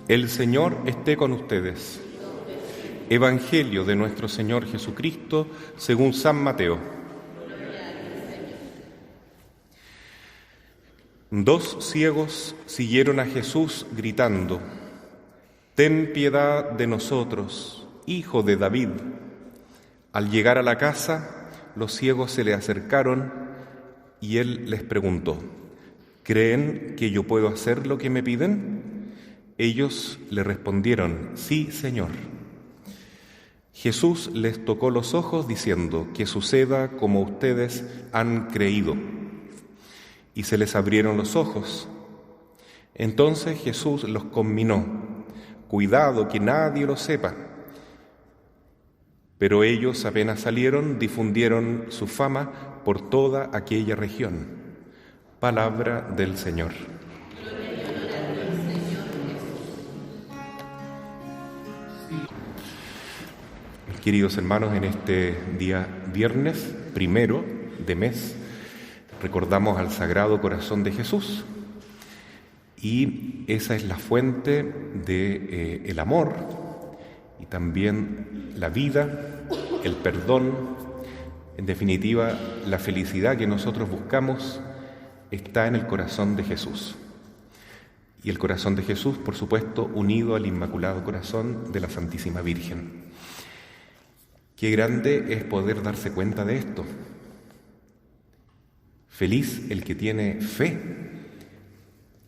El Señor esté con ustedes. Evangelio de nuestro Señor Jesucristo según San Mateo. Dos ciegos siguieron a Jesús gritando: «Ten piedad de nosotros, Hijo de David». Al llegar a la casa, los ciegos se le acercaron y él les preguntó: «¿Creen que yo puedo hacer lo que me piden?». Ellos le respondieron: «Sí, Señor». Jesús les tocó los ojos diciendo: «Que suceda como ustedes han creído». Y se les abrieron los ojos. Entonces Jesús los conminó: «Cuidado que nadie lo sepa». Pero ellos apenas salieron, difundieron su fama por toda aquella región. Palabra del Señor. Queridos hermanos, en este día viernes primero de mes recordamos al Sagrado Corazón de Jesús, y esa es la fuente de el amor y también la vida, el perdón, en definitiva la felicidad que nosotros buscamos está en el corazón de Jesús. Y el corazón de Jesús, por supuesto, unido al Inmaculado Corazón de la Santísima Virgen. Qué grande es poder darse cuenta de esto. Feliz el que tiene fe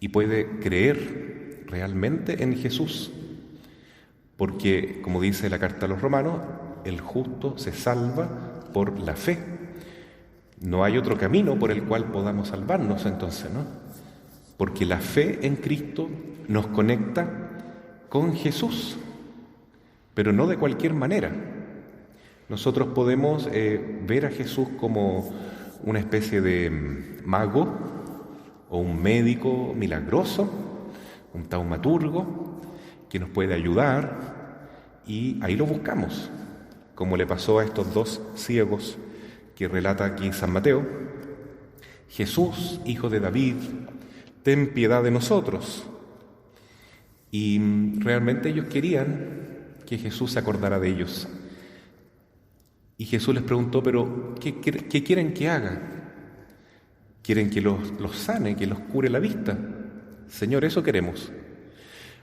y puede creer realmente en Jesús, porque, como dice la carta a los Romanos, el justo se salva por la fe. No hay otro camino por el cual podamos salvarnos entonces, ¿no? Porque la fe en Cristo nos conecta con Jesús, pero no de cualquier manera. Nosotros podemos ver a Jesús como una especie de mago o un médico milagroso, un taumaturgo que nos puede ayudar, y ahí lo buscamos, como le pasó a estos dos ciegos que relata aquí San Mateo. Jesús, Hijo de David, ten piedad de nosotros. Y realmente ellos querían que Jesús se acordara de ellos. Y Jesús les preguntó: ¿pero qué quieren que haga? ¿Quieren que los sane, que los cure la vista? Señor, eso queremos.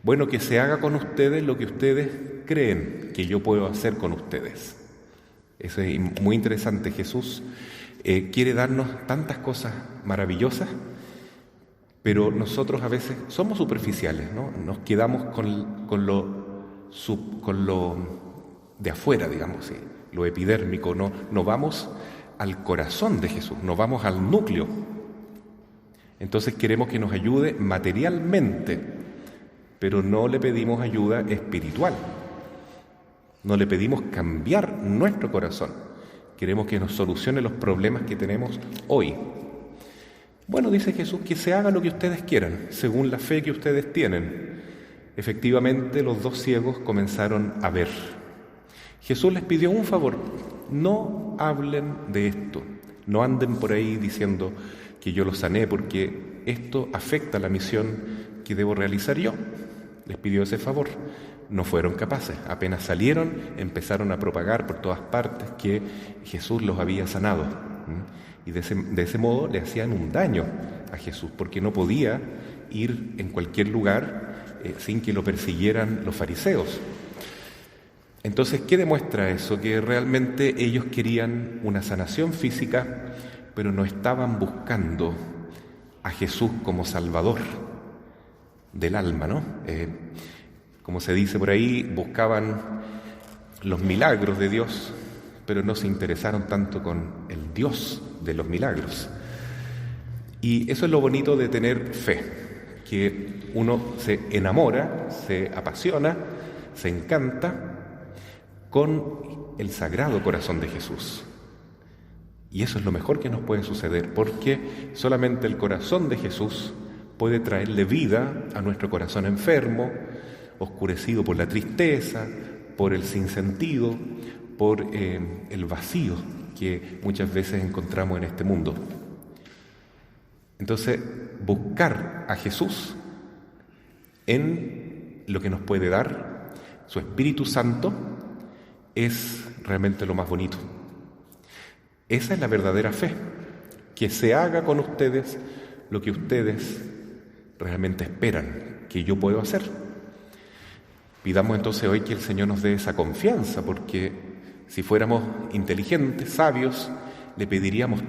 Bueno, que se haga con ustedes lo que ustedes creen que yo puedo hacer con ustedes. Eso es muy interesante. Jesús quiere darnos tantas cosas maravillosas, pero nosotros a veces somos superficiales, ¿no? Nos quedamos con lo de afuera, digamos, ¿sí? Lo epidérmico, no vamos al corazón de Jesús, no vamos al núcleo. Entonces queremos que nos ayude materialmente, pero no le pedimos ayuda espiritual, no le pedimos cambiar nuestro corazón, queremos que nos solucione los problemas que tenemos hoy. Bueno, dice Jesús, que se haga lo que ustedes quieran, según la fe que ustedes tienen. Efectivamente, los dos ciegos comenzaron a ver. Jesús les pidió un favor: no hablen de esto, no anden por ahí diciendo que yo los sané, porque esto afecta la misión que debo realizar yo. Les pidió ese favor. No fueron capaces. Apenas salieron, empezaron a propagar por todas partes que Jesús los había sanado. Y de ese modo le hacían un daño a Jesús, porque no podía ir en cualquier lugar sin que lo persiguieran los fariseos. Entonces, ¿qué demuestra eso? Que realmente ellos querían una sanación física, pero no estaban buscando a Jesús como Salvador del alma, ¿no? Como se dice por ahí, buscaban los milagros de Dios, pero no se interesaron tanto con el Dios de los milagros. Y eso es lo bonito de tener fe, que uno se enamora, se apasiona, se encanta con el Sagrado Corazón de Jesús. Y eso es lo mejor que nos puede suceder, porque solamente el corazón de Jesús puede traerle vida a nuestro corazón enfermo, oscurecido por la tristeza, por el sinsentido, por el vacío que muchas veces encontramos en este mundo. Entonces, buscar a Jesús en lo que nos puede dar su Espíritu Santo es realmente lo más bonito. Esa es la verdadera fe, que se haga con ustedes lo que ustedes realmente esperan que yo puedo hacer. Pidamos entonces hoy que el Señor nos dé esa confianza, porque si fuéramos inteligentes, sabios, le pediríamos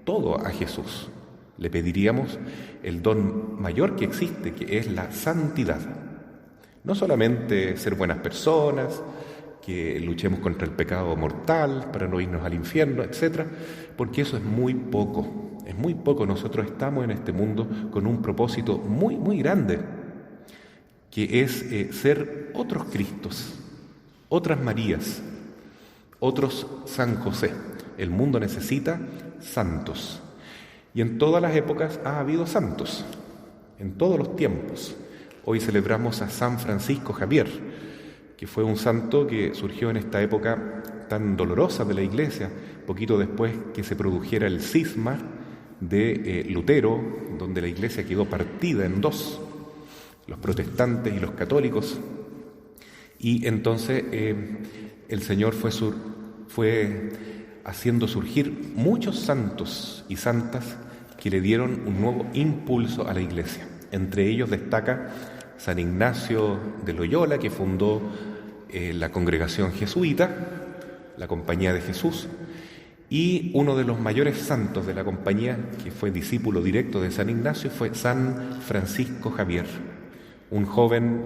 todo a Jesús. Le pediríamos el don mayor que existe, que es la santidad. No solamente ser buenas personas, que luchemos contra el pecado mortal para no irnos al infierno, etc., porque eso es muy poco. Es muy poco. Nosotros estamos en este mundo con un propósito muy, muy grande, que es ser otros Cristos, otras Marías, otros San José. El mundo necesita santos. Y en todas las épocas ha habido santos, en todos los tiempos. Hoy celebramos a San Francisco Javier, que fue un santo que surgió en esta época tan dolorosa de la Iglesia, poquito después que se produjera el cisma de Lutero, donde la Iglesia quedó partida en dos, los protestantes y los católicos. Y entonces el Señor fue haciendo surgir muchos santos y santas que le dieron un nuevo impulso a la Iglesia. Entre ellos destaca San Ignacio de Loyola, que fundó la congregación jesuita, la Compañía de Jesús, y uno de los mayores santos de la compañía, que fue discípulo directo de San Ignacio, fue San Francisco Javier, un joven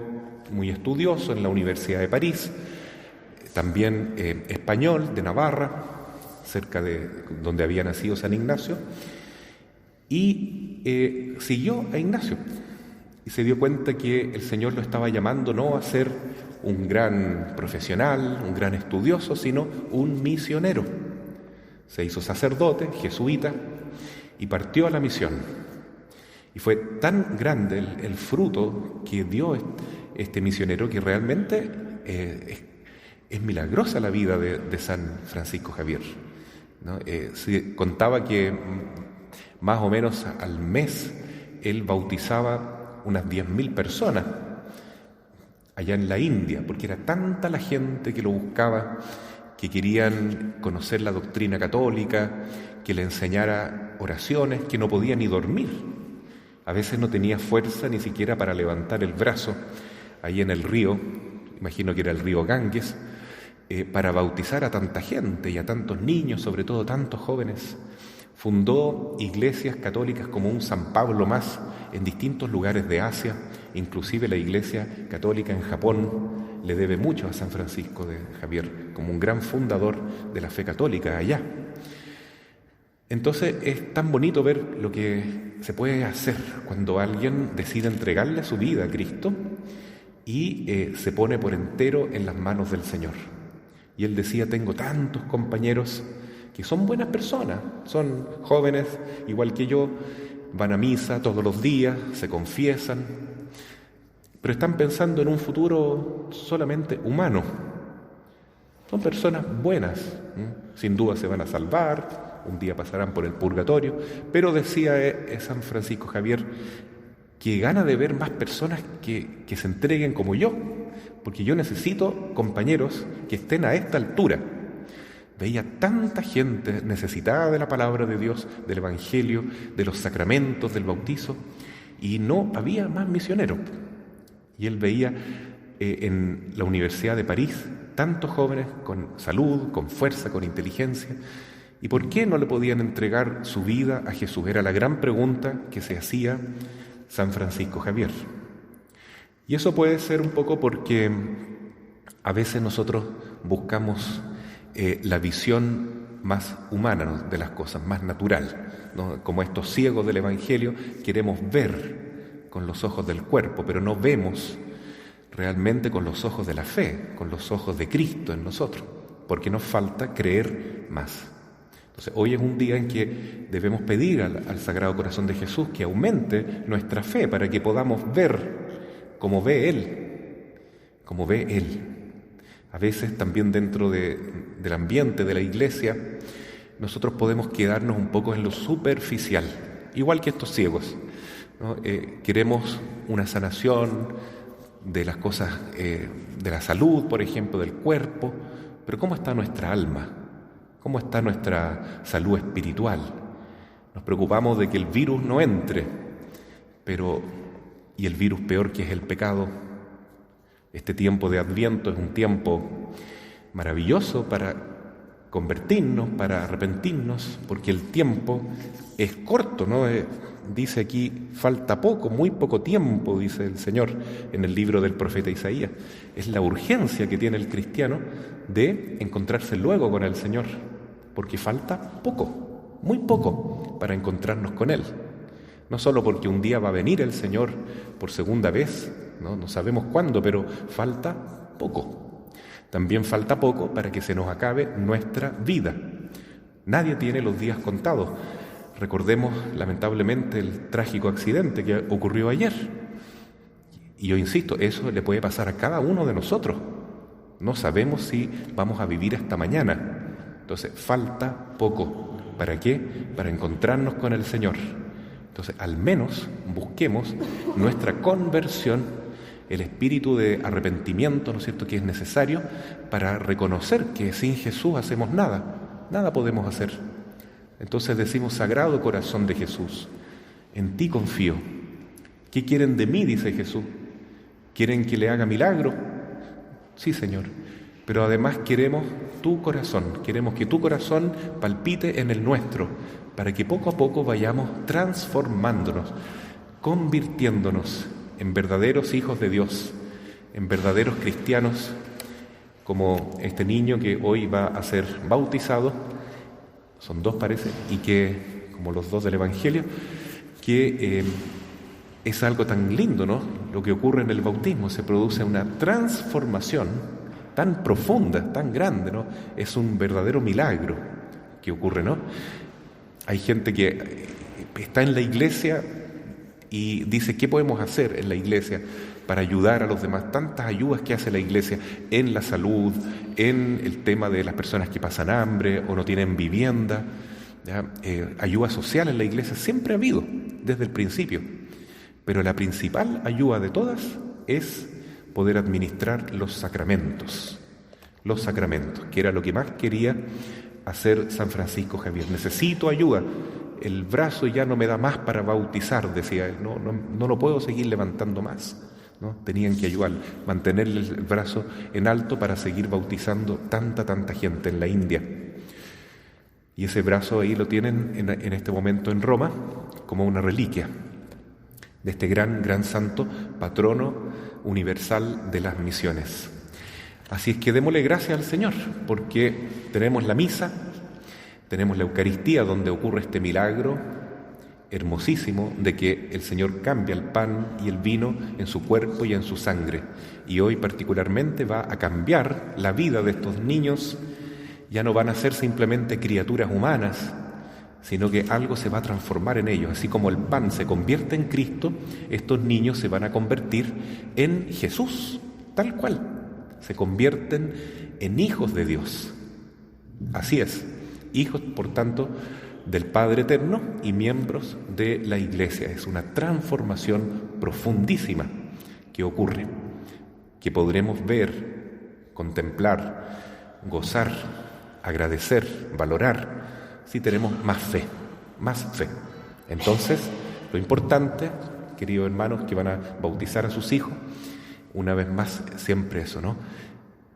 muy estudioso en la Universidad de París, también español, de Navarra, cerca de donde había nacido San Ignacio, y siguió a Ignacio y se dio cuenta que el Señor lo estaba llamando no a ser un gran profesional, un gran estudioso, sino un misionero. Se hizo sacerdote, jesuita, y partió a la misión. Y fue tan grande el fruto que dio este misionero que realmente es milagrosa la vida de San Francisco Javier, ¿no? Se contaba que más o menos al mes él bautizaba unas 10.000 personas allá en la India, porque era tanta la gente que lo buscaba, que querían conocer la doctrina católica, que le enseñara oraciones, que no podía ni dormir. A veces no tenía fuerza ni siquiera para levantar el brazo ahí en el río, imagino que era el río Ganges, para bautizar a tanta gente y a tantos niños, sobre todo tantos jóvenes. Fundó iglesias católicas como un San Pablo más en distintos lugares de Asia, inclusive la Iglesia Católica en Japón le debe mucho a San Francisco de Javier, como un gran fundador de la fe católica allá. Entonces es tan bonito ver lo que se puede hacer cuando alguien decide entregarle su vida a Cristo y se pone por entero en las manos del Señor. Y él decía, tengo tantos compañeros que son buenas personas, son jóvenes igual que yo, van a misa todos los días, se confiesan, pero están pensando en un futuro solamente humano. Son personas buenas, sin duda se van a salvar, un día pasarán por el purgatorio, pero decía San Francisco Javier, que gana de ver más personas que se entreguen como yo, porque yo necesito compañeros que estén a esta altura. Veía tanta gente necesitada de la palabra de Dios, del Evangelio, de los sacramentos, del bautizo, y no había más misioneros. Y él veía en la Universidad de París tantos jóvenes con salud, con fuerza, con inteligencia. ¿Y por qué no le podían entregar su vida a Jesús? Era la gran pregunta que se hacía San Francisco Javier. Y eso puede ser un poco porque a veces nosotros buscamos la visión más humana de las cosas, más natural, ¿no? Como estos ciegos del Evangelio, queremos ver con los ojos del cuerpo, pero no vemos realmente con los ojos de la fe, con los ojos de Cristo en nosotros, porque nos falta creer más. Entonces, hoy es un día en que debemos pedir al Sagrado Corazón de Jesús que aumente nuestra fe para que podamos ver como ve Él, como ve Él. A veces también dentro del ambiente de la iglesia nosotros podemos quedarnos un poco en lo superficial, igual que estos ciegos, ¿no? Queremos una sanación de las cosas, de la salud, por ejemplo, del cuerpo, pero ¿cómo está nuestra alma? ¿Cómo está nuestra salud espiritual? Nos preocupamos de que el virus no entre, y el virus peor que es el pecado. Este tiempo de Adviento es un tiempo maravilloso para convertirnos, para arrepentirnos, porque el tiempo es corto, ¿no? Dice aquí, falta poco, muy poco tiempo, dice el Señor en el libro del profeta Isaías. Es la urgencia que tiene el cristiano de encontrarse luego con el Señor, porque falta poco, muy poco, para encontrarnos con Él. No solo porque un día va a venir el Señor por segunda vez, no sabemos cuándo, pero falta poco. También falta poco para que se nos acabe nuestra vida. Nadie tiene los días contados. Recordemos lamentablemente el trágico accidente que ocurrió ayer. Y yo insisto, eso le puede pasar a cada uno de nosotros. No sabemos si vamos a vivir hasta mañana. Entonces, falta poco. ¿Para qué? Para encontrarnos con el Señor. Entonces, al menos busquemos nuestra conversión, el espíritu de arrepentimiento, ¿no es cierto?, que es necesario para reconocer que sin Jesús hacemos nada, nada podemos hacer. Entonces decimos, Sagrado Corazón de Jesús, en ti confío. ¿Qué quieren de mí?, dice Jesús. ¿Quieren que le haga milagro? Sí, Señor. Pero además queremos tu corazón, queremos que tu corazón palpite en el nuestro, para que poco a poco vayamos transformándonos, convirtiéndonos en verdaderos hijos de Dios, en verdaderos cristianos, como este niño que hoy va a ser bautizado, son dos parece, y que, como los dos del Evangelio, que es algo tan lindo, ¿no? Lo que ocurre en el bautismo, se produce una transformación tan profunda, tan grande, ¿no? Es un verdadero milagro que ocurre, ¿no? Hay gente que está en la iglesia y dice, ¿qué podemos hacer en la iglesia para ayudar a los demás? Tantas ayudas que hace la iglesia en la salud, en el tema de las personas que pasan hambre o no tienen vivienda, ayuda social en la iglesia siempre ha habido, desde el principio. Pero la principal ayuda de todas es poder administrar los sacramentos, que era lo que más quería hacer San Francisco Javier. Necesito ayuda, el brazo ya no me da más para bautizar, decía él, no lo puedo seguir levantando más, ¿no? Tenían que ayudar, mantenerle el brazo en alto para seguir bautizando tanta gente en la India. Y ese brazo ahí lo tienen en este momento en Roma como una reliquia de este gran santo, patrono universal de las misiones. Así es que démosle gracias al Señor, porque tenemos la misa, tenemos la Eucaristía, donde ocurre este milagro hermosísimo de que el Señor cambia el pan y el vino en su cuerpo y en su sangre. Y hoy particularmente va a cambiar la vida de estos niños. Ya no van a ser simplemente criaturas humanas, sino que algo se va a transformar en ellos. Así como el pan se convierte en Cristo, estos niños se van a convertir en Jesús, tal cual. Se convierten en hijos de Dios. Así es, hijos, por tanto, del Padre Eterno y miembros de la Iglesia. Es una transformación profundísima que ocurre, que podremos ver, contemplar, gozar, agradecer, valorar, si tenemos más fe. Entonces, lo importante, queridos hermanos que van a bautizar a sus hijos, una vez más, siempre eso, ¿no?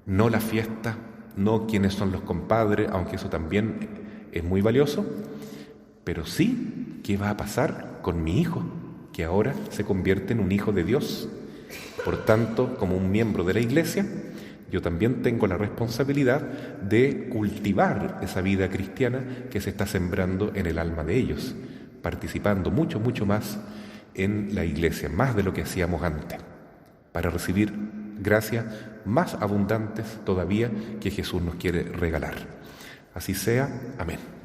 No la fiesta, no quiénes son los compadres, aunque eso también es muy valioso, pero sí qué va a pasar con mi hijo, que ahora se convierte en un hijo de Dios. Por tanto, como un miembro de la Iglesia, yo también tengo la responsabilidad de cultivar esa vida cristiana que se está sembrando en el alma de ellos, participando mucho más en la Iglesia, más de lo que hacíamos antes, para recibir gracias más abundantes todavía que Jesús nos quiere regalar. Así sea. Amén.